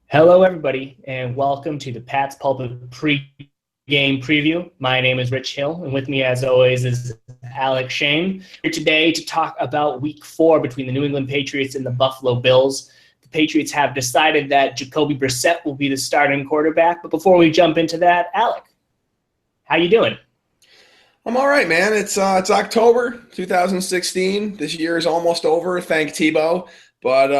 Hello, everybody, and welcome to the Pat's Pulpit pre-game preview. My name is Rich Hill, and with me, as always, is Alex Shane. Here today to talk about Week 4 between the New England Patriots and the Buffalo Bills. The Patriots have decided that Jacoby Brissett will be the starting quarterback. But before we jump into that, Alec, how you doing? I'm all right, man. It's October 2016. This year is almost over. Thank Tebow. But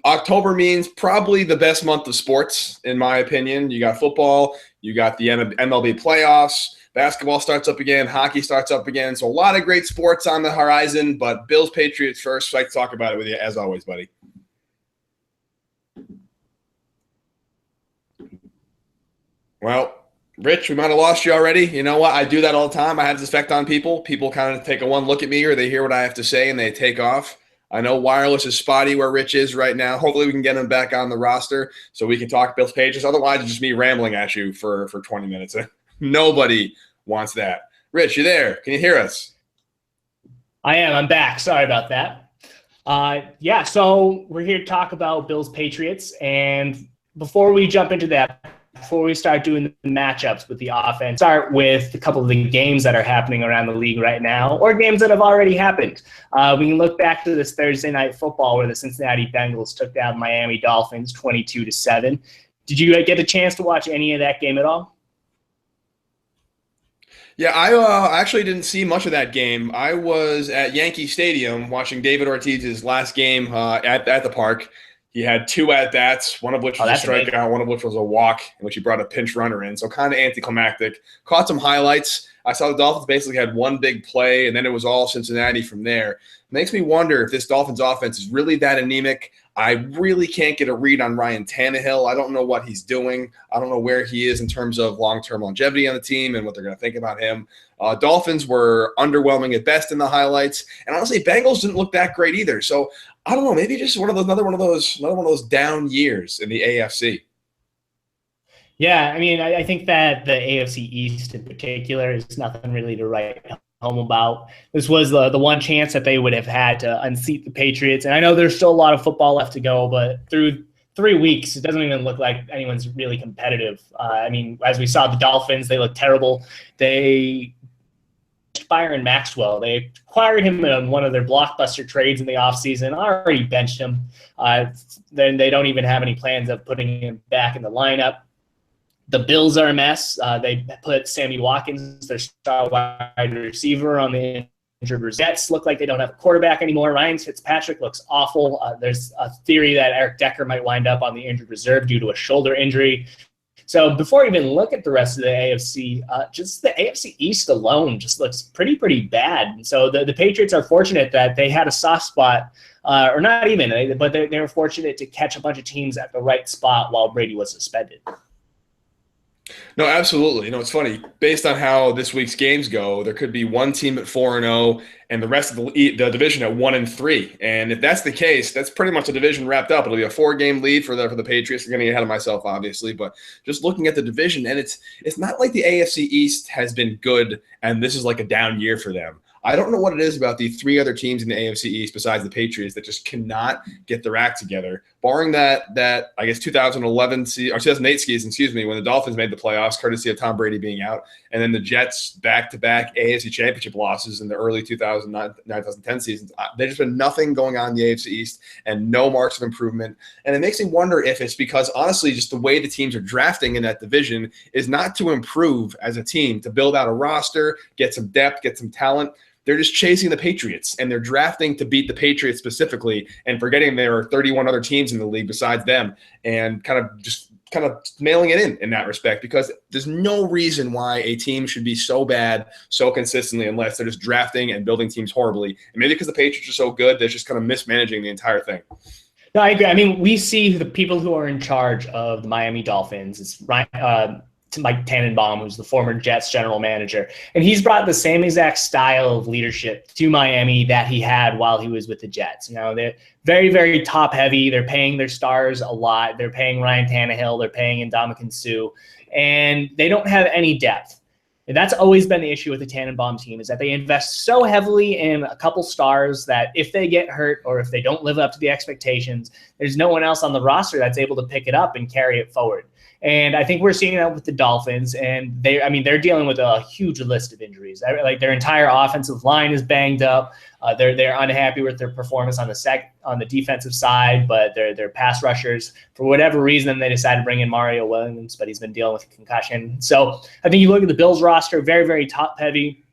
October means probably the best month of sports, in my opinion. You got football, you got the MLB playoffs, basketball starts up again, hockey starts up again. So a lot of great sports on the horizon. But Bills Patriots first. So I can talk about it with you as always, buddy. Well, Rich, we might have lost you already. You know what? I do that all the time. I have this effect on people. People kind of take a one look at me or they hear what I have to say and they take off. I know wireless is spotty where Rich is right now. Hopefully we can get him back on the roster so we can talk Bills Patriots. Otherwise, it's just me rambling at you for 20 minutes. Nobody wants that. Rich, you there? Can you hear us? I am. I'm back. Sorry about that. So we're here to talk about Bills Patriots. And before we jump into that, before we start doing the matchups with the offense, start with a couple of the games that are happening around the league right now, or games that have already happened. We can look back to this Thursday night football where the Cincinnati Bengals took down Miami Dolphins 22-7. Did you get a chance to watch any of that game at all? Yeah, I actually didn't see much of that game. I was at Yankee Stadium watching David Ortiz's last game at the park. He had two at-bats, one of which was a strikeout, one of which was a walk, in which he brought a pinch runner in. So kind of anticlimactic. Caught some highlights. I saw the Dolphins basically had one big play, and then it was all Cincinnati from there. Makes me wonder if this Dolphins offense is really that anemic. I really can't get a read on Ryan Tannehill. I don't know what he's doing. I don't know where he is in terms of long-term longevity on the team and what they're going to think about him. Dolphins were underwhelming at best in the highlights, and honestly, Bengals didn't look that great either. So I don't know. Maybe just another one of those down years in the AFC. Yeah, I mean, I think that the AFC East in particular is nothing really to write home about. This was the one chance that they would have had to unseat the Patriots. And I know there's still a lot of football left to go, but through 3 weeks, it doesn't even look like anyone's really competitive. I mean, as we saw the Dolphins, they look terrible. They Byron Maxwell. They acquired him in one of their blockbuster trades in the offseason, already benched him. Then they don't even have any plans of putting him back in the lineup. The Bills are a mess. They put Sammy Watkins, their star wide receiver, on the injured reserve. Jets look like they don't have a quarterback anymore. Ryan Fitzpatrick looks awful. There's a theory that Eric Decker might wind up on the injured reserve due to a shoulder injury. So before we even look at the rest of the AFC, just the AFC East alone just looks pretty bad. And so the Patriots are fortunate that they had a soft spot, or not even, but they were fortunate to catch a bunch of teams at the right spot while Brady was suspended. No, absolutely. It's funny. Based on how this week's games go, there could be one team at 4-0 and the rest of the division at 1-3. And if that's the case, that's pretty much the division wrapped up. It'll be a 4-game lead for the Patriots. They're going to get ahead of myself, obviously, but just looking at the division, and it's not like the AFC East has been good and this is like a down year for them. I don't know what it is about the three other teams in the AFC East besides the Patriots that just cannot get their act together. Barring that I guess 2008 season, when the Dolphins made the playoffs, courtesy of Tom Brady being out, and then the Jets back-to-back AFC Championship losses in the early 2009-2010 seasons. There's just been nothing going on in the AFC East and no marks of improvement. And it makes me wonder if it's because, honestly, just the way the teams are drafting in that division is not to improve as a team, to build out a roster, get some depth, get some talent. They're just chasing the Patriots, and they're drafting to beat the Patriots specifically and forgetting there are 31 other teams in the league besides them, and kind of mailing it in that respect, because there's no reason why a team should be so bad so consistently unless they're just drafting and building teams horribly. And maybe because the Patriots are so good, they're just kind of mismanaging the entire thing. No, I agree. I mean, we see the people who are in charge of the Miami Dolphins. It's Mike Tannenbaum, who's the former Jets general manager. And he's brought the same exact style of leadership to Miami that he had while he was with the Jets. They're very, very top heavy. They're paying their stars a lot. They're paying Ryan Tannehill. They're paying Ndamukong Suh. And they don't have any depth. And that's always been the issue with the Tannenbaum team, is that they invest so heavily in a couple stars that if they get hurt or if they don't live up to the expectations, there's no one else on the roster that's able to pick it up and carry it forward. And I think we're seeing that with the Dolphins, and they're dealing with a huge list of injuries. Like their entire offensive line is banged up. They're unhappy with their performance on the defensive side, but their pass rushers, for whatever reason, they decided to bring in Mario Williams, but he's been dealing with a concussion. So I think you look at the Bills roster, very, very top heavy.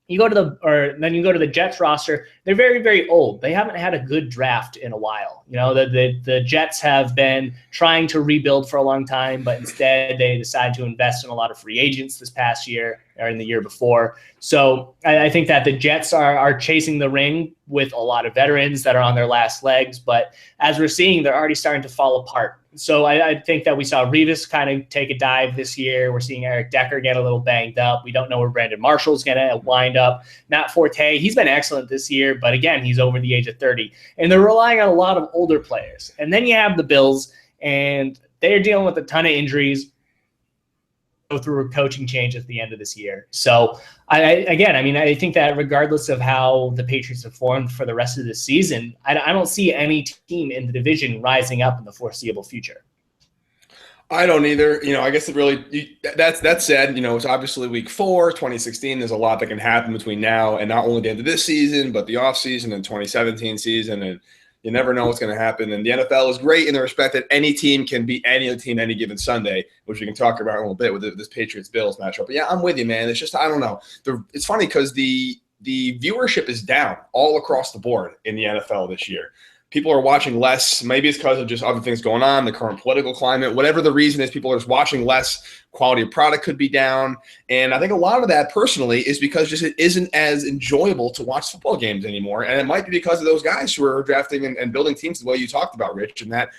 Then you go to the Jets roster. They're very, very old. They haven't had a good draft in a while. The Jets have been trying to rebuild for a long time, but instead they decided to invest in a lot of free agents this past year or in the year before. So I think that the Jets are chasing the ring with a lot of veterans that are on their last legs. But as we're seeing, they're already starting to fall apart. So I think that we saw Revis kind of take a dive this year. We're seeing Eric Decker get a little banged up. We don't know where Brandon Marshall's going to wind up. Matt Forte, he's been excellent this year, but again, he's over the age of 30. And they're relying on a lot of older players. And then you have the Bills, and they're dealing with a ton of injuries. Go through a coaching change at the end of this year. So I think that regardless of how the Patriots have formed for the rest of the season, I don't see any team in the division rising up in the foreseeable future. I don't either. I guess that said, it's obviously week 4, 2016. There's a lot that can happen between now and not only the end of this season, but the offseason and 2017 season. And you never know what's going to happen. And the NFL is great in the respect that any team can beat any other team any given Sunday, which we can talk about in a little bit with this Patriots-Bills matchup. But yeah, I'm with you, man. It's just, I don't know. It's funny because the viewership is down all across the board in the NFL this year. People are watching less. Maybe it's because of just other things going on, the current political climate, whatever the reason is, people are just watching less. Quality of product could be down. And I think a lot of that personally is because just it isn't as enjoyable to watch football games anymore. And it might be because of those guys who are drafting and building teams the way you talked about, Rich, and that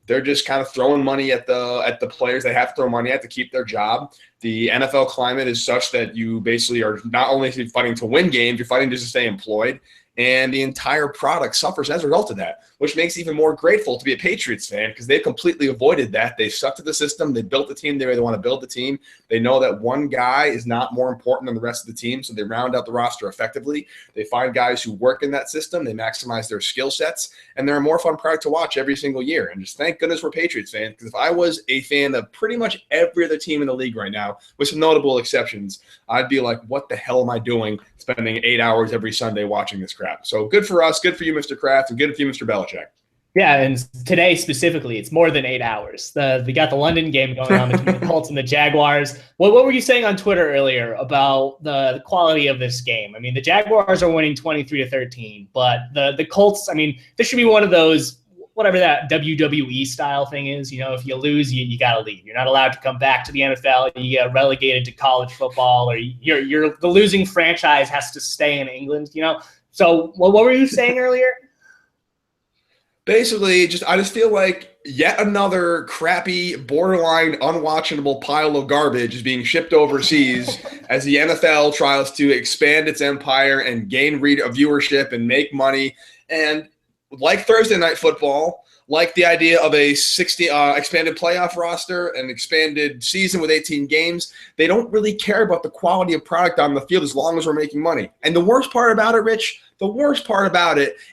they're just kind of throwing money at the players they have to throw money at to keep their job. The NFL climate is such that you basically are not only fighting to win games, you're fighting just to stay employed. And the entire product suffers as a result of that, which makes it even more grateful to be a Patriots fan because they've completely avoided that. They've stuck to the system. They built the team the way they want to build the team. They know that one guy is not more important than the rest of the team, so they round out the roster effectively. They find guys who work in that system. They maximize their skill sets, and they're a more fun product to watch every single year. And just thank goodness we're Patriots fans, because if I was a fan of pretty much every other team in the league right now, with some notable exceptions, I'd be like, what the hell am I doing spending 8 hours every Sunday watching this crap? So good for us, good for you, Mr. Kraft, and good for you, Mr. Belichick. Yeah, and today specifically, it's more than 8 hours. We got the London game going on between the Colts and the Jaguars. What were you saying on Twitter earlier about the quality of this game? I mean, the Jaguars are winning 23-13, but the Colts, I mean, this should be one of those, whatever that WWE style thing is. If you lose, you got to leave. You're not allowed to come back to the NFL. You get relegated to college football, or the losing franchise has to stay in England. So what were you saying earlier? Basically, I just feel like yet another crappy, borderline unwatchable pile of garbage is being shipped overseas as the NFL tries to expand its empire and gain viewership and make money. And like Thursday Night Football, like the idea of a 60 expanded playoff roster, an expanded season with 18 games, they don't really care about the quality of product on the field as long as we're making money. And the worst part about it, Rich,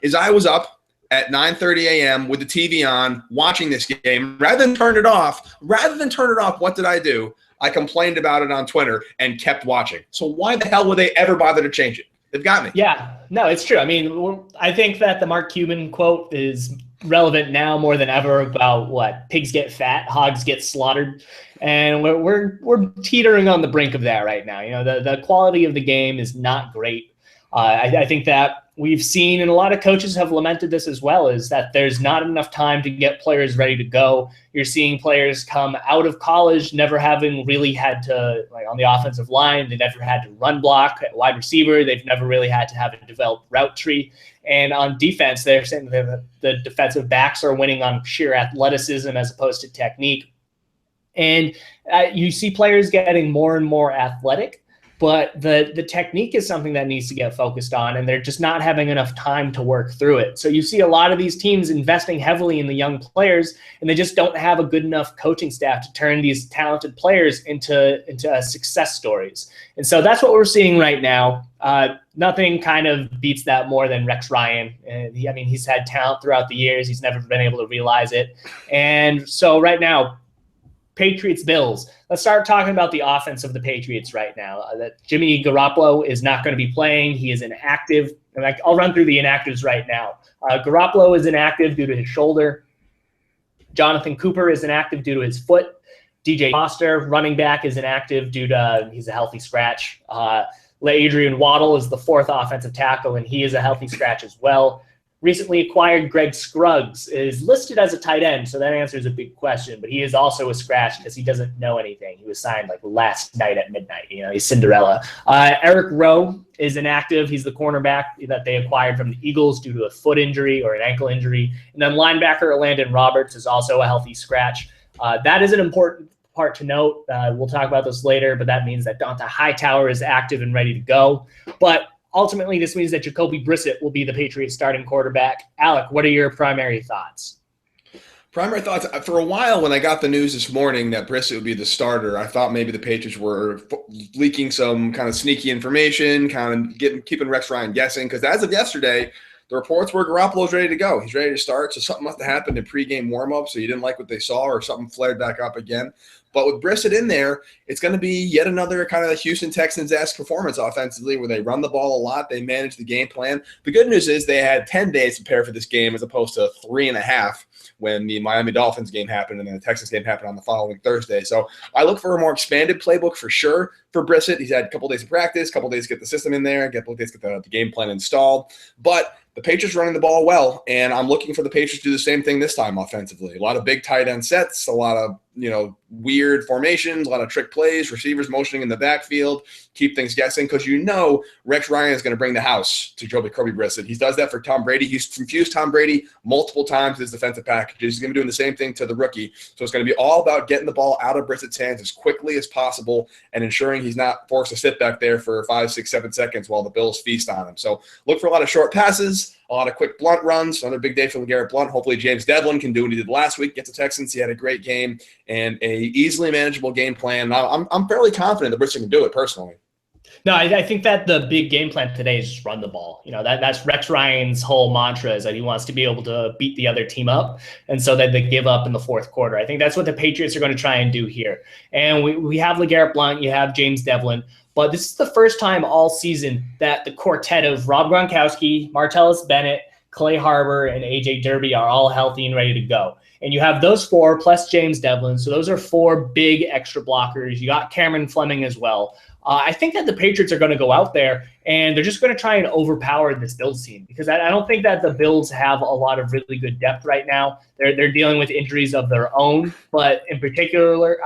is I was up at 9:30 a.m. with the TV on watching this game. Rather than turn it off, what did I do? I complained about it on Twitter and kept watching. So why the hell would they ever bother to change it? They've got me. Yeah, no, it's true. I mean, I think that the Mark Cuban quote is relevant now more than ever about what pigs get fat, hogs get slaughtered, and we're teetering on the brink of that right now. The quality of the game is not great. I think that we've seen, and a lot of coaches have lamented this as well, is that there's not enough time to get players ready to go. You're seeing players come out of college never having really had to, like on the offensive line, they never had to run block at wide receiver. They've never really had to have a developed route tree. And on defense, they're saying that the defensive backs are winning on sheer athleticism as opposed to technique. And you see players getting more and more athletic, but the technique is something that needs to get focused on, and they're just not having enough time to work through it. So you see a lot of these teams investing heavily in the young players, and they just don't have a good enough coaching staff to turn these talented players into success stories. And so that's what we're seeing right now. Nothing kind of beats that more than Rex Ryan. He's had talent throughout the years. He's never been able to realize it. And so right now, Patriots, Bills. Let's start talking about the offense of the Patriots right now. That Jimmy Garoppolo is not going to be playing. He is inactive. I'll run through the inactives right now. Garoppolo is inactive due to his shoulder. Jonathan Cooper is inactive due to his foot. DJ Foster, running back, is inactive due to he's a healthy scratch. Adrian Waddle is the fourth offensive tackle, and he is a healthy scratch as well. Recently acquired Greg Scruggs is listed as a tight end, so that answers a big question, but he is also a scratch because he doesn't know anything. He was signed last night at midnight. He's Cinderella. Eric Rowe is inactive. He's the cornerback that they acquired from the Eagles due to a foot injury or an ankle injury. And then linebacker Landon Roberts is also a healthy scratch. That is an important part to note. We'll talk about this later, but that means that Donta Hightower is active and ready to go. But ultimately, this means that Jacoby Brissett will be the Patriots starting quarterback. Alec, what are your primary thoughts? Primary thoughts, for a while when I got the news this morning that Brissett would be the starter, I thought maybe the Patriots were leaking some kind of sneaky information, kind of keeping Rex Ryan guessing, because as of yesterday, the reports were Garoppolo's ready to go. He's ready to start, so something must have happened in pregame warmup, so you didn't like what they saw or something flared back up again. But with Brissett in there, it's going to be yet another kind of Houston Texans-esque performance offensively where they run the ball a lot, they manage the game plan. The good news is they had 10 days to prepare for this game as opposed to 3.5 when the Miami Dolphins game happened and then the Texans game happened on the following Thursday. So I look for a more expanded playbook for sure for Brissett. He's had a couple days of practice, a couple days to get the system in there, a couple days to get the game plan installed. But the Patriots running the ball well, and I'm looking for the Patriots to do the same thing this time offensively. A lot of big tight end sets, a lot of weird formations, a lot of trick plays, receivers motioning in the backfield, keep things guessing because Rex Ryan is going to bring the house to Jacoby Brissett. He does that for Tom Brady. He's confused Tom Brady multiple times in his defensive packages. He's going to be doing the same thing to the rookie. So it's going to be all about getting the ball out of Brissett's hands as quickly as possible and ensuring he's not forced to sit back there for 5, 6, 7 seconds while the Bills feast on him. So look for a lot of short passes, a lot of quick Blunt runs. Another big day for LeGarrette Blunt. Hopefully James Devlin can do what he did last week, get the Texans. He had a great game and a easily manageable game plan. I'm fairly confident that Brissett can do it personally. No, I think that the big game plan today is just run the ball. That's Rex Ryan's whole mantra is that he wants to be able to beat the other team up, and so that they give up in the fourth quarter. I think that's what the Patriots are going to try and do here. And we have LeGarrette Blunt, you have James Devlin, but this is the first time all season that the quartet of Rob Gronkowski, Martellus Bennett, Clay Harbor, and A.J. Derby are all healthy and ready to go. And you have those four plus James Devlin. So those are four big extra blockers. You got Cameron Fleming as well. I think that the Patriots are going to go out there and they're just going to try and overpower this Bills team because I don't think that the Bills have a lot of really good depth right now. They're dealing with injuries of their own, but in particular,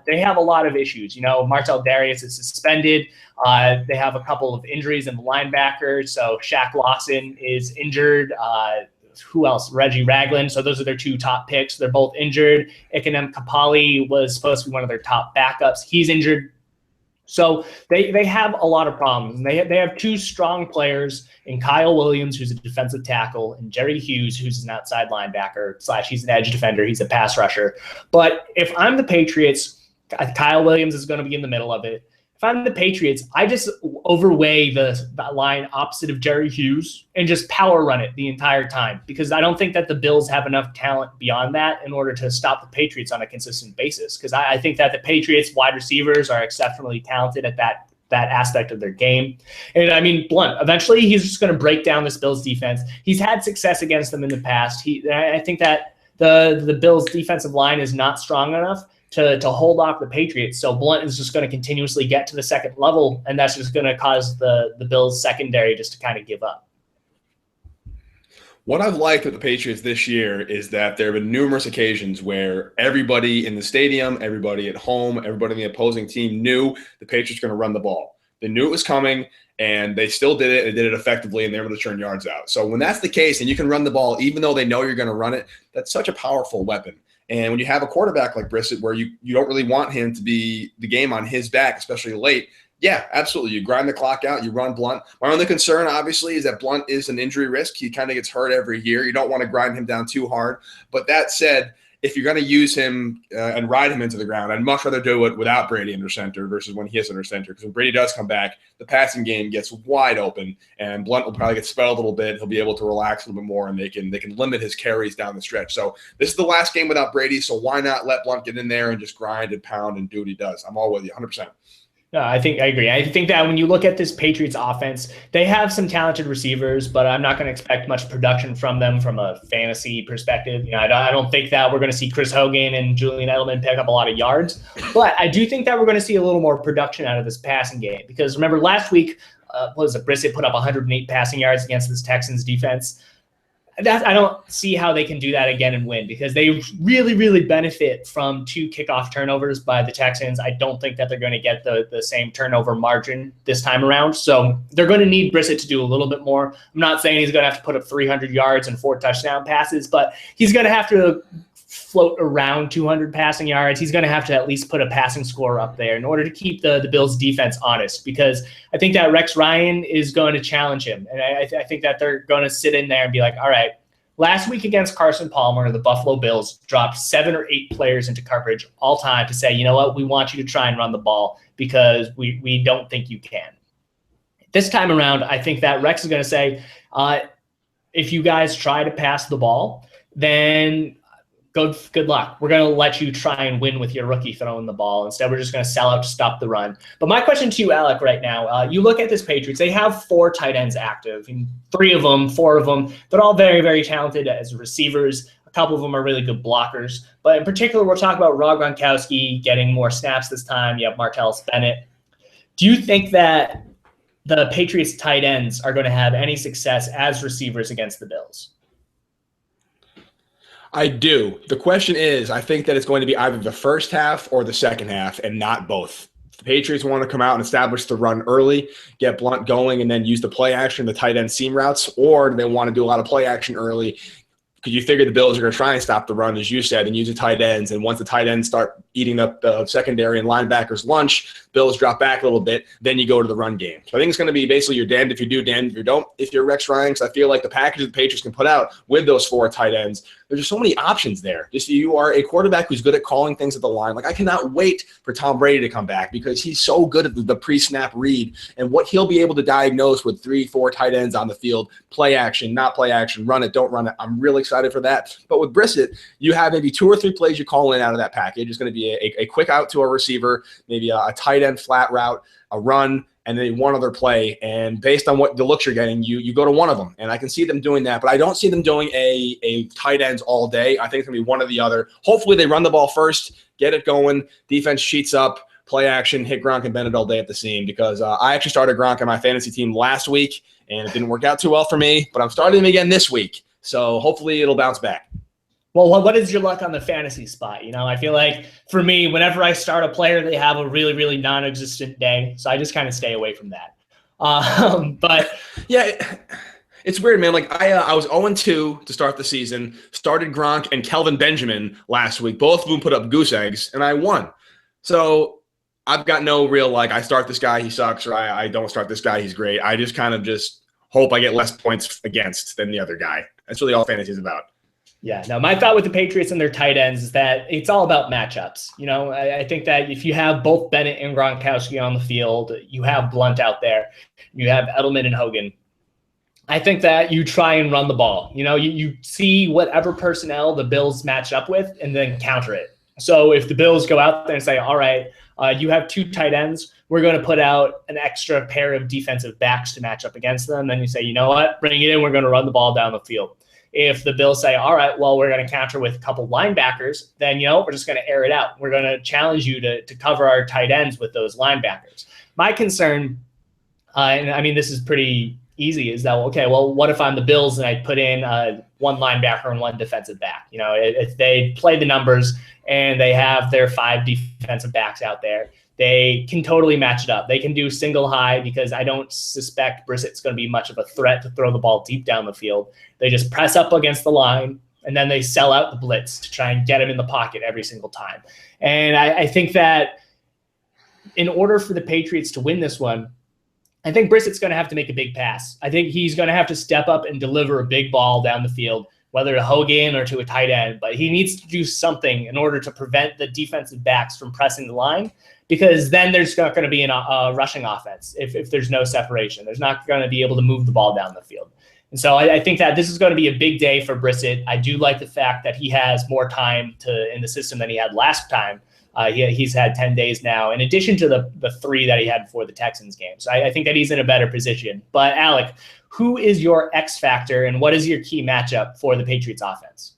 they have a lot of issues. Marcel Darius is suspended. They have a couple of injuries in the linebackers. So Shaq Lawson is injured. Who else? Reggie Ragland. So those are their two top picks. They're both injured. Ikenem Kapali was supposed to be one of their top backups. He's injured. So they have a lot of problems. They have two strong players in Kyle Williams, who's a defensive tackle, and Jerry Hughes, who's an outside linebacker / he's an edge defender. He's a pass rusher. But if I'm the Patriots, Kyle Williams is going to be in the middle of it. If I'm the Patriots, I just overweigh the line opposite of Jerry Hughes and just power run it the entire time because I don't think that the Bills have enough talent beyond that in order to stop the Patriots on a consistent basis because I think that the Patriots wide receivers are exceptionally talented at that aspect of their game. And Blunt, eventually he's just going to break down this Bills defense. He's had success against them in the past. I think that the Bills defensive line is not strong enough to hold off the Patriots. So Blunt is just going to continuously get to the second level, and that's just going to cause the Bills secondary just to kind of give up. What I've liked with the Patriots this year is that there have been numerous occasions where everybody in the stadium, everybody at home, everybody in the opposing team knew the Patriots were going to run the ball. They knew it was coming, and they still did it. They did it effectively, and they were able to turn yards out. So when that's the case and you can run the ball even though they know you're going to run it, that's such a powerful weapon. And when you have a quarterback like Brissett where you don't really want him to be the game on his back, especially late, Yeah, absolutely. You grind the clock out. You run Blount. My only concern, obviously, is that Blount is an injury risk. He kind of gets hurt every year. You don't want to grind him down too hard. But that said, if you're going to use him and ride him into the ground, I'd much rather do it without Brady under center versus when he is under center. Because when Brady does come back, the passing game gets wide open, and Blount will probably get spelled a little bit. He'll be able to relax a little bit more, and they can limit his carries down the stretch. So this is the last game without Brady, so why not let Blount get in there and just grind and pound and do what he does? I'm all with you, 100%. No, I agree. I think that when you look at this Patriots offense, they have some talented receivers, but I'm not going to expect much production from them from a fantasy perspective. I don't think that we're going to see Chris Hogan and Julian Edelman pick up a lot of yards, but I do think that we're going to see a little more production out of this passing game because remember last week, Brissett put up 108 passing yards against this Texans defense. I don't see how they can do that again and win because they really, really benefit from 2 kickoff turnovers by the Texans. I don't think that they're going to get the same turnover margin this time around. So they're going to need Brissett to do a little bit more. I'm not saying he's going to have to put up 300 yards and 4 touchdown passes, but he's going to have to float around 200 passing yards. He's going to have to at least put a passing score up there in order to keep the Bills defense honest, because I think that Rex Ryan is going to challenge him. And I think that they're going to sit in there and be like, all right, last week against Carson Palmer, the Buffalo Bills dropped 7 or 8 players into coverage all time to say, you know what, we want you to try and run the ball because we don't think you can. This time around, I think that Rex is going to say, if you guys try to pass the ball, then good luck. We're going to let you try and win with your rookie throwing the ball. Instead, we're just going to sell out to stop the run. But my question to you, Alec, right now, you look at this Patriots, they have 4 tight ends active. And 4 of them, they're all very, very talented as receivers. A couple of them are really good blockers. But in particular, we'll talk about Rob Gronkowski getting more snaps this time. You have Martellus Bennett. Do you think that the Patriots tight ends are going to have any success as receivers against the Bills? I do. The question is, I think that it's going to be either the first half or the second half and not both. The Patriots want to come out and establish the run early, get Blount going, and then use the play action, the tight end seam routes, or they want to do a lot of play action early because you figure the Bills are going to try and stop the run, as you said, and use the tight ends. And once the tight ends start eating up the secondary and linebackers' lunch, Bills drop back a little bit, then you go to the run game. So I think it's going to be basically you're damned if you do, damned if you don't. If you're Rex Ryan, because I feel like the package the Patriots can put out with those 4 tight ends, there's just so many options there. Just you are a quarterback who's good at calling things at the line. Like I cannot wait for Tom Brady to come back because he's so good at the pre-snap read and what he'll be able to diagnose with 3-4 tight ends on the field, play action, not play action, run it, don't run it. I'm really excited for that. But with Brissett, you have maybe 2 or 3 plays you call in out of that package. It's going to be a quick out to a receiver, maybe a tight end flat route, a run, and then one other play. And based on what the looks you're getting, you go to one of them. And I can see them doing that, but I don't see them doing a tight ends all day. I think it's going to be one or the other. Hopefully they run the ball first, get it going, defense sheets up, play action, hit Gronk and Bennett all day at the seam because I actually started Gronk on my fantasy team last week, and it didn't work out too well for me, but I'm starting him again this week. So hopefully it'll bounce back. Well, what is your luck on the fantasy spot? I feel like for me, whenever I start a player, they have a really, really non-existent day. So I just kind of stay away from that. But yeah, it's weird, man. Like I was 0-2 to start the season, started Gronk and Kelvin Benjamin last week. Both of them put up goose eggs, and I won. So I've got no real, I start this guy, he sucks, or I don't start this guy, he's great. I just kind of just hope I get less points against than the other guy. That's really all fantasy is about. Yeah, no, my thought with the Patriots and their tight ends is that it's all about matchups. I think that if you have both Bennett and Gronkowski on the field, you have Blount out there, you have Edelman and Hogan. I think that you try and run the ball. You see whatever personnel the Bills match up with and then counter it. So if the Bills go out there and say, all right, you have 2 tight ends, we're going to put out an extra pair of defensive backs to match up against them. Then you say, you know what, bring it in, we're going to run the ball down the field. If the Bills say, all right, well, we're going to counter with a couple linebackers, then, we're just going to air it out. We're going to challenge you to cover our tight ends with those linebackers. My concern, and I mean, this is pretty easy, is that, okay, well, what if I'm the Bills and I put in 1 linebacker and 1 defensive back? If they play the numbers and they have their 5 defensive backs out there, they can totally match it up. They can do single high because I don't suspect Brissett's going to be much of a threat to throw the ball deep down the field. They just press up against the line, and then they sell out the blitz to try and get him in the pocket every single time. And I think that in order for the Patriots to win this one, I think Brissett's going to have to make a big pass. I think he's going to have to step up and deliver a big ball down the field, whether to Hogan or to a tight end. But he needs to do something in order to prevent the defensive backs from pressing the line, because then there's not going to be a rushing offense if there's no separation. There's not going to be able to move the ball down the field. And so I think that this is going to be a big day for Brissett. I do like the fact that he has more time in the system than he had last time. He's had 10 days now, in addition to the 3 that he had before the Texans game. So I think that he's in a better position. But Alec, who is your X factor and what is your key matchup for the Patriots offense?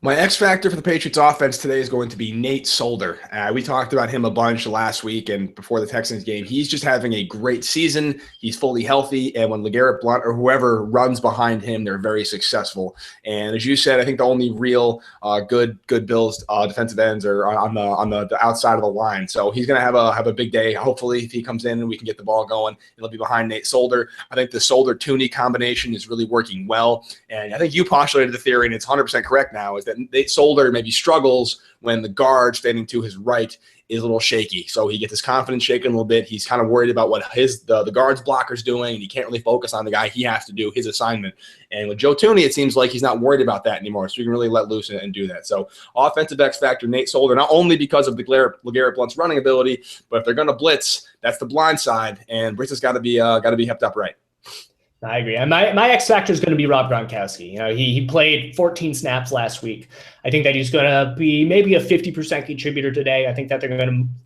My X factor for the Patriots offense today is going to be Nate Solder. We talked about him a bunch last week and before the Texans game. He's just having a great season. He's fully healthy, and when LeGarrette Blount or whoever runs behind him, they're very successful. And as you said, I think the only real good Bills defensive ends are on the outside of the line. So he's going to have a big day. Hopefully, if he comes in and we can get the ball going, it'll be behind Nate Solder. I think the Solder-Tooney combination is really working well, and I think you postulated the theory, and it's 100% correct now, is that Nate Solder maybe struggles when the guard standing to his right is a little shaky. So he gets his confidence shaken a little bit. He's kind of worried about what the guard's blocker's doing, and he can't really focus on the guy he has to do his assignment. And with Joe Tooney, it seems like he's not worried about that anymore, so he can really let loose and do that. So offensive X factor, Nate Solder, not only because of LeGarrette Blount's running ability, but if they're going to blitz, that's the blind side, and Brissett's got to be kept upright. I agree. And my X factor is going to be Rob Gronkowski. You know, he played 14 snaps last week. I think that he's going to be maybe a 50% contributor today. I think that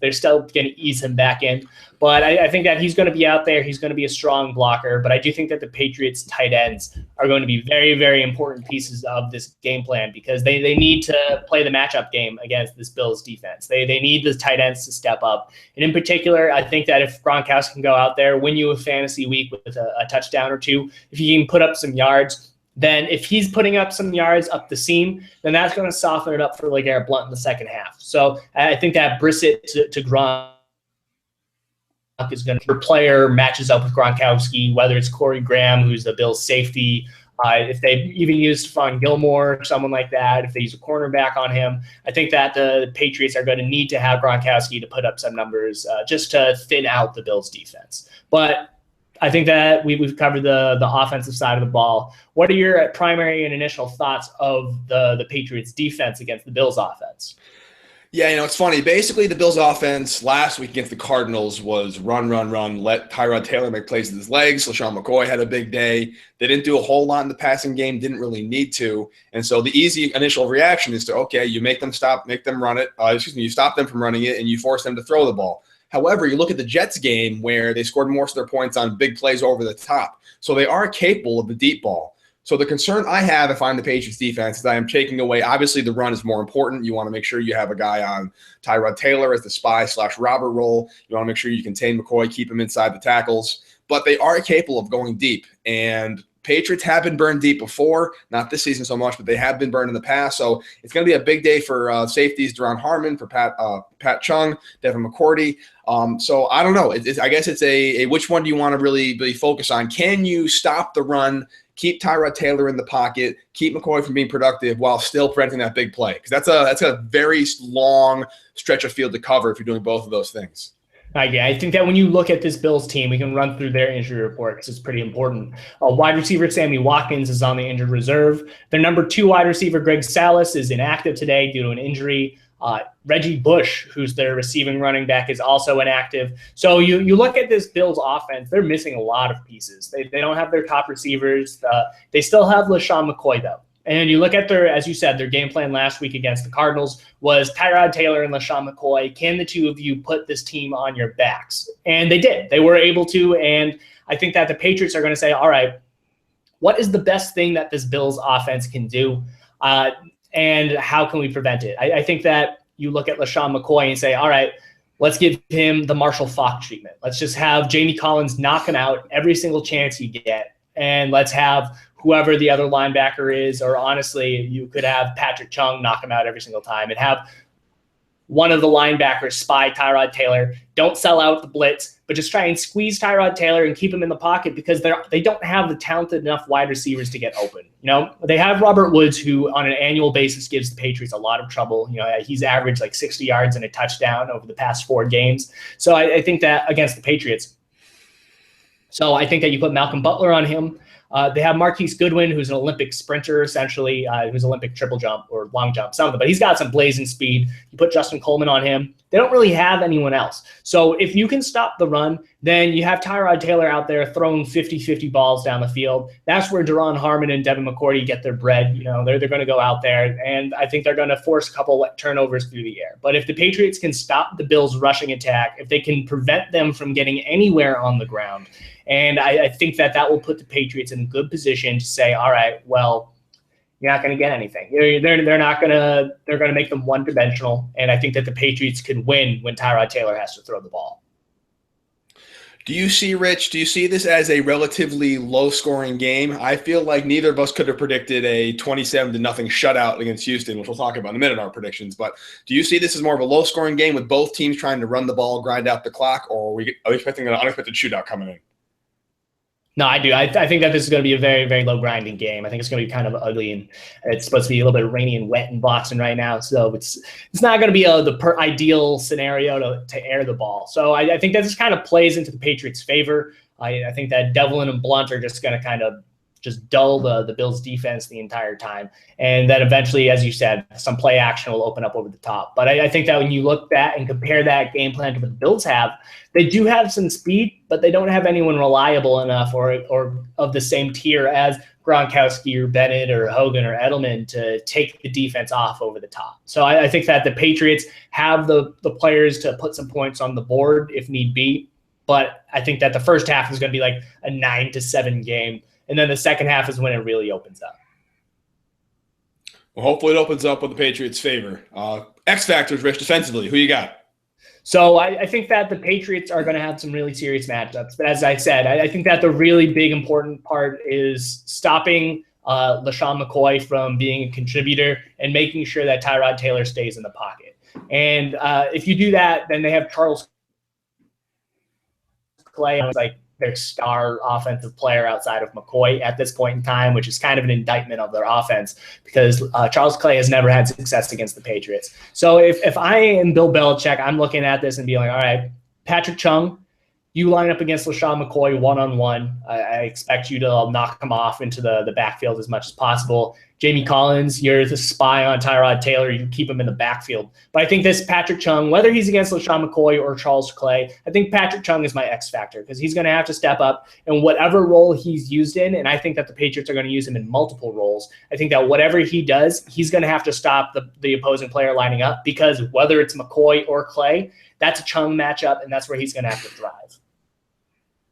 they're still going to ease him back in. But I think that he's going to be out there. He's going to be a strong blocker. But I do think that the Patriots tight ends are going to be very, very important pieces of this game plan, because they need to play the matchup game against this Bills defense. They need the tight ends to step up. And in particular, I think that if Gronkowski can go out there, win you a fantasy week with a touchdown or two, if he can put up some yards, then if he's putting up some yards up the seam, then that's going to soften it up for LeGarrette Blount in the second half. So I think that Brissett to Gronk is going to, your player matches up with Gronkowski, whether it's Corey Graham, who's the Bills safety, if they even use Stephon Gilmore or someone like that, if they use a cornerback on him, I think that the Patriots are going to need to have Gronkowski to put up some numbers just to thin out the Bills defense. But I think that we've covered the offensive side of the ball. What are your primary and initial thoughts of the Patriots defense against the Bills offense? Yeah, it's funny. Basically, the Bills offense last week against the Cardinals was run, let Tyrod Taylor make plays with his legs. LaShawn McCoy had a big day. They didn't do a whole lot in the passing game, didn't really need to. And so the easy initial reaction is to, okay, you make them run it. You stop them from running it, and you force them to throw the ball. However, you look at the Jets game where they scored most of their points on big plays over the top. So they are capable of the deep ball. So the concern I have if I'm the Patriots defense is that I'm taking away, obviously the run is more important. You want to make sure you have a guy on Tyrod Taylor as the spy/robber role. You want to make sure you contain McCoy, keep him inside the tackles. But they are capable of going deep. And Patriots have been burned deep before, not this season so much, but they have been burned in the past. So it's going to be a big day for safeties, Duron Harmon, for Pat Chung, Devin McCourty. So I don't know. I guess it's a which one do you want to really focus on? Can you stop the run, keep Tyrod Taylor in the pocket, keep McCoy from being productive while still preventing that big play? Because that's a very long stretch of field to cover if you're doing both of those things. Yeah, I think that when you look at this Bills team, we can run through their injury report because it's pretty important. Wide receiver Sammy Watkins is on the injured reserve. Their number 2 wide receiver, Greg Salas, is inactive today due to an injury. Reggie Bush, who's their receiving running back, is also inactive. So you look at this Bills offense, they're missing a lot of pieces. They don't have their top receivers. They still have LaShawn McCoy, though. And you look at as you said, their game plan last week against the Cardinals was Tyrod Taylor and LaShawn McCoy. Can the two of you put this team on your backs? And they did. They were able to. And I think that the Patriots are going to say, all right, what is the best thing that this Bills offense can do? And how can we prevent it? I think that you look at LaShawn McCoy and say, all right, let's give him the Marshall Faulk treatment. Let's just have Jamie Collins knock him out every single chance you get. And let's have whoever the other linebacker is, or honestly, you could have Patrick Chung knock him out every single time and have one of the linebackers spy Tyrod Taylor. Don't sell out the blitz, but just try and squeeze Tyrod Taylor and keep him in the pocket because they don't have the talented enough wide receivers to get open. They have Robert Woods, who on an annual basis gives the Patriots a lot of trouble. He's averaged like 60 yards and a touchdown over the past 4 games. So I think that against the Patriots. So I think that you put Malcolm Butler on him. They have Marquise Goodwin, who's an Olympic sprinter, essentially, who's Olympic triple jump or long jump, something, but he's got some blazing speed. You put Justin Coleman on him. They don't really have anyone else. So if you can stop the run, then you have Tyrod Taylor out there throwing 50-50 balls down the field. That's where Daron Harmon and Devin McCourty get their bread. They're going to go out there, and I think they're going to force a couple turnovers through the air. But if the Patriots can stop the Bills' rushing attack, if they can prevent them from getting anywhere on the ground, and I think that will put the Patriots in a good position to say, all right, well, you're not going to get anything. They're not going to. They're going to make them one-dimensional, and I think that the Patriots could win when Tyrod Taylor has to throw the ball. Do you see this as a relatively low-scoring game? I feel like neither of us could have predicted a 27-0 shutout against Houston, which we'll talk about in a minute in our predictions. But do you see this as more of a low-scoring game with both teams trying to run the ball, grind out the clock, or are we expecting an unexpected shootout coming in? No, I do. I think that this is going to be a very, very low grinding game. I think it's going to be kind of ugly, and it's supposed to be a little bit rainy and wet in Boston right now. So it's not going to be the ideal scenario to air the ball. So I think that just kind of plays into the Patriots' favor. I think that Devlin and Blunt are just going to kind of just dull the Bills' defense the entire time. And then eventually, as you said, some play action will open up over the top. But I think that when you look at and compare that game plan to what the Bills have, they do have some speed, but they don't have anyone reliable enough or of the same tier as Gronkowski or Bennett or Hogan or Edelman to take the defense off over the top. So I think that the Patriots have the players to put some points on the board if need be. But I think that the first half is going to be like a 9-7 game. And then the second half is when it really opens up. Well, hopefully it opens up with the Patriots' favor. X factors, Rich, defensively. Who you got? So I think that the Patriots are going to have some really serious matchups. But as I said, I think that the really big important part is stopping LaShawn McCoy from being a contributor and making sure that Tyrod Taylor stays in the pocket. And if you do that, then they have Charles Clay, like their star offensive player outside of McCoy at this point in time, which is kind of an indictment of their offense because Charles Clay has never had success against the Patriots. So if I am Bill Belichick, I'm looking at this and being like, all right, Patrick Chung, you line up against LaShawn McCoy one-on-one. I expect you to knock him off into the backfield as much as possible. Jamie Collins, you're the spy on Tyrod Taylor. You keep him in the backfield. But I think this Patrick Chung, whether he's against LaShawn McCoy or Charles Clay, I think Patrick Chung is my X factor because he's going to have to step up in whatever role he's used in. And I think that the Patriots are going to use him in multiple roles. I think that whatever he does, he's going to have to stop the opposing player lining up because whether it's McCoy or Clay, that's a Chung matchup, and that's where he's going to have to thrive.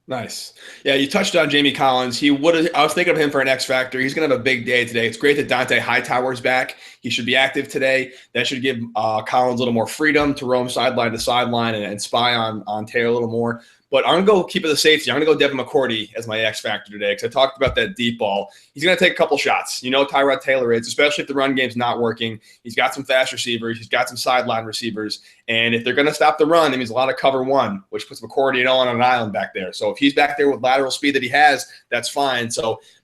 Nice. Yeah, you touched on Jamie Collins. I was thinking of him for an X factor. He's going to have a big day today. It's great that Dante Hightower's back. He should be active today. That should give Collins a little more freedom to roam sideline to sideline and spy on Taylor a little more. But I'm going to go keep it the safety. I'm going to go Devin McCourty as my X factor today because I talked about that deep ball. He's going to take a couple shots. Tyrod Taylor is, especially if the run game's not working. He's got some fast receivers. He's got some sideline receivers. And if they're going to stop the run, that means a lot of cover one, which puts McCourty on an island back there. So if he's back there with lateral speed that he has, that's fine.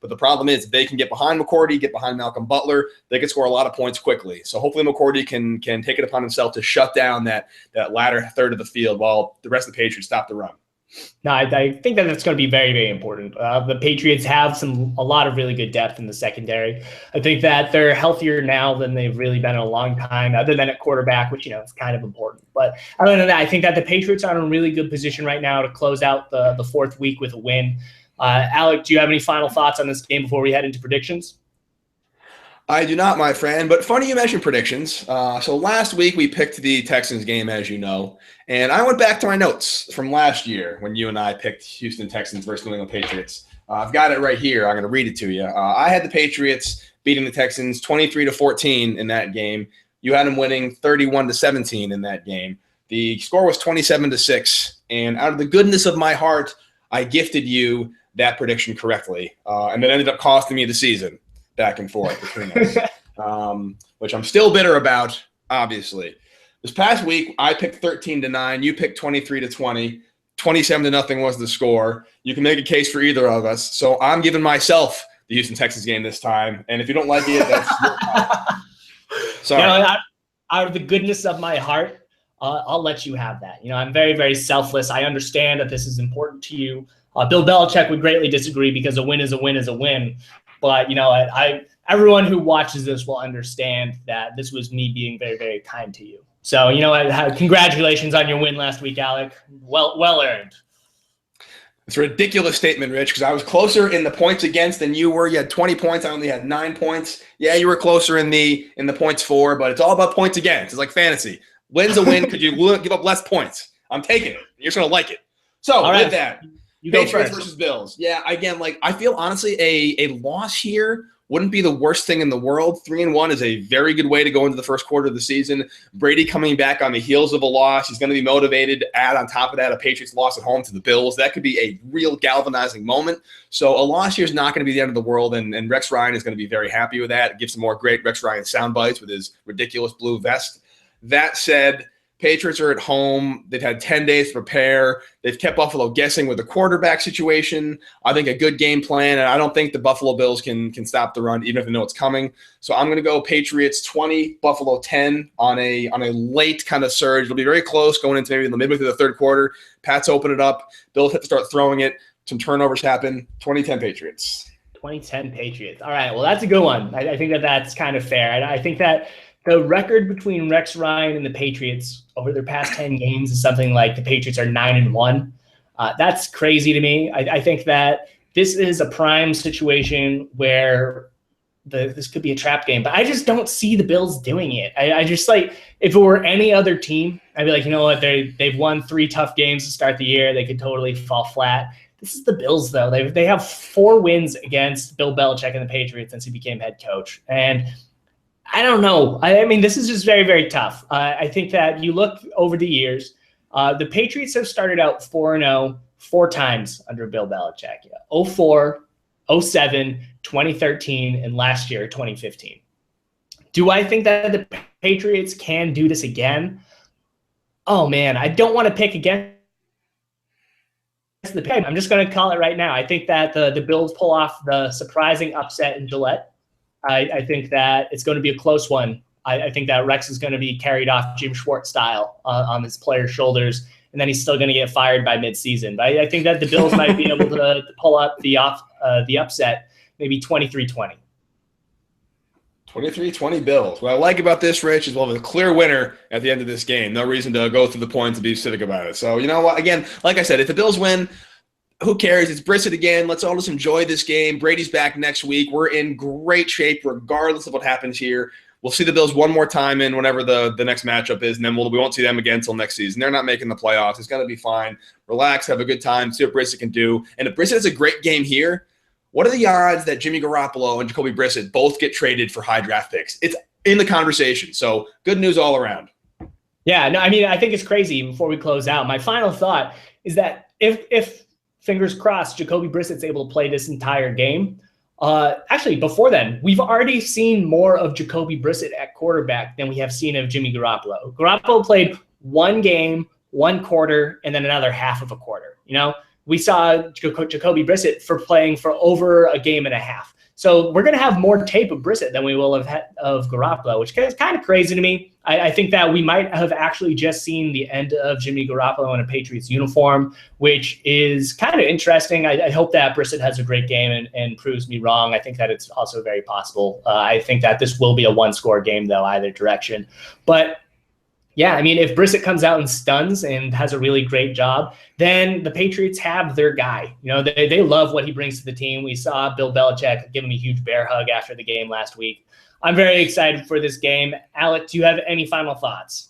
But the problem is if they can get behind McCourty, get behind Malcolm Butler, they can score a lot of points quickly. So hopefully McCourty can take it upon himself to shut down that latter third of the field while the rest of the Patriots stop the run. No, I think that's going to be very, very important. The Patriots have a lot of really good depth in the secondary. I think that they're healthier now than they've really been in a long time, other than at quarterback, which, is kind of important. But other than that, I think that the Patriots are in a really good position right now to close out the fourth week with a win. Alec, do you have any final thoughts on this game before we head into predictions? I do not, my friend, but funny you mentioned predictions. So last week we picked the Texans game, as you know, and I went back to my notes from last year when you and I picked Houston Texans versus New England Patriots. I've got it right here. I'm going to read it to you. I had the Patriots beating the Texans 23-14 in that game. You had them winning 31-17 in that game. The score was 27-6, and out of the goodness of my heart, I gifted you that prediction correctly, and that ended up costing me the season. Back and forth between us, which I'm still bitter about, obviously. This past week, I picked 13-9. You picked 23-20. 27-0 was the score. You can make a case for either of us. So I'm giving myself the Houston Texans game this time. And if you don't like it, that's your problem. Sorry. Out of the goodness of my heart, I'll let you have that. I'm very, very selfless. I understand that this is important to you. Bill Belichick would greatly disagree because a win is a win is a win. But, everyone who watches this will understand that this was me being very, very kind to you. So, congratulations on your win last week, Alec. Well earned. It's a ridiculous statement, Rich, because I was closer in the points against than you were. You had 20 points. I only had 9 points. Yeah, you were closer in the points for, but it's all about points against. It's like fantasy. Win's a win because you give up less points. I'm taking it. You're just going to like it. So, with that, you go Patriots first. versus Bills. Yeah, again, I feel honestly a loss here wouldn't be the worst thing in the world. 3-1 is a very good way to go into the first quarter of the season. Brady coming back on the heels of a loss. He's going to be motivated. Add on top of that a Patriots loss at home to the Bills. That could be a real galvanizing moment. So a loss here is not going to be the end of the world, and Rex Ryan is going to be very happy with that. Give some more great Rex Ryan sound bites with his ridiculous blue vest. That said, Patriots are at home. They've had 10 days to prepare. They've kept Buffalo guessing with the quarterback situation. I think a good game plan, and I don't think the Buffalo Bills can stop the run, even if they know it's coming. So I'm going to go Patriots 20, Buffalo 10 on a late kind of surge. It'll be very close going into maybe the midway through the third quarter. Pats open it up. Bills have to start throwing it. Some turnovers happen. 20-10 Patriots. 2010 Patriots. All right, well, that's a good one. I think that's kind of fair. I think that the record between Rex Ryan and the Patriots over their past 10 games is something like the Patriots are 9-1. That's crazy to me. I think that this is a prime situation where this could be a trap game, but I just don't see the Bills doing it. I just if it were any other team, I'd be like, you know what? They've won 3 tough games to start the year. They could totally fall flat. This is the Bills, though. They have 4 wins against Bill Belichick and the Patriots since he became head coach. And I don't know. I mean, this is just very, very tough. I think that you look over the years, the Patriots have started out 4-0 4 times under Bill Belichick. 04, 07, 2013, and last year, 2015. Do I think that the Patriots can do this again? Oh, man, I don't want to pick against the Patriots. I'm just going to call it right now. I think that the Bills pull off the surprising upset in Gillette. I think that it's going to be a close one. I think that Rex is going to be carried off Jim Schwartz style on his players' shoulders, and then he's still going to get fired by midseason. But I think that the Bills might be able to pull up the upset, maybe 23-20. 23-20 Bills. What I like about this, Rich, is we'll have a clear winner at the end of this game. No reason to go through the points and be specific about it. So, you know what? Again, like I said, if the Bills win, who cares? It's Brissett again. Let's all just enjoy this game. Brady's back next week. We're in great shape regardless of what happens here. We'll see the Bills one more time in whenever the next matchup is, and then we won't see them again until next season. They're not making the playoffs. It's going to be fine. Relax, have a good time, see what Brissett can do. And if Brissett has a great game here, what are the odds that Jimmy Garoppolo and Jacoby Brissett both get traded for high draft picks? It's in the conversation. So good news all around. Yeah, no, I mean, I think it's crazy. Before we close out, my final thought is that if fingers crossed, Jacoby Brissett's able to play this entire game. Actually, before then, we've already seen more of Jacoby Brissett at quarterback than we have seen of Jimmy Garoppolo. Garoppolo played 1 game, 1 quarter, and then another half of a quarter. We saw Jacoby Brissett for playing for over a game and a half. So we're going to have more tape of Brissett than we will have had of Garoppolo, which is kind of crazy to me. I think that we might have actually just seen the end of Jimmy Garoppolo in a Patriots uniform, which is kind of interesting. I hope that Brissett has a great game and proves me wrong. I think that it's also very possible. I think that this will be a 1-score game, though, either direction. But yeah, I mean, if Brissett comes out and stuns and has a really great job, then the Patriots have their guy. They love what he brings to the team. We saw Bill Belichick give him a huge bear hug after the game last week. I'm very excited for this game. Alec, do you have any final thoughts?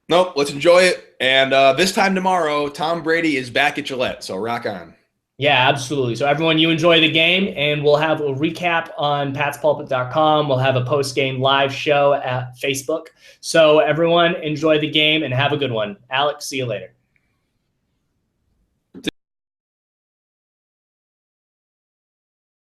Nope, let's enjoy it. And this time tomorrow, Tom Brady is back at Gillette, so rock on. Yeah, absolutely. So everyone, you enjoy the game, and we'll have a recap on patspulpit.com. We'll have a post-game live show at Facebook. So everyone, enjoy the game and have a good one. Alex, see you later.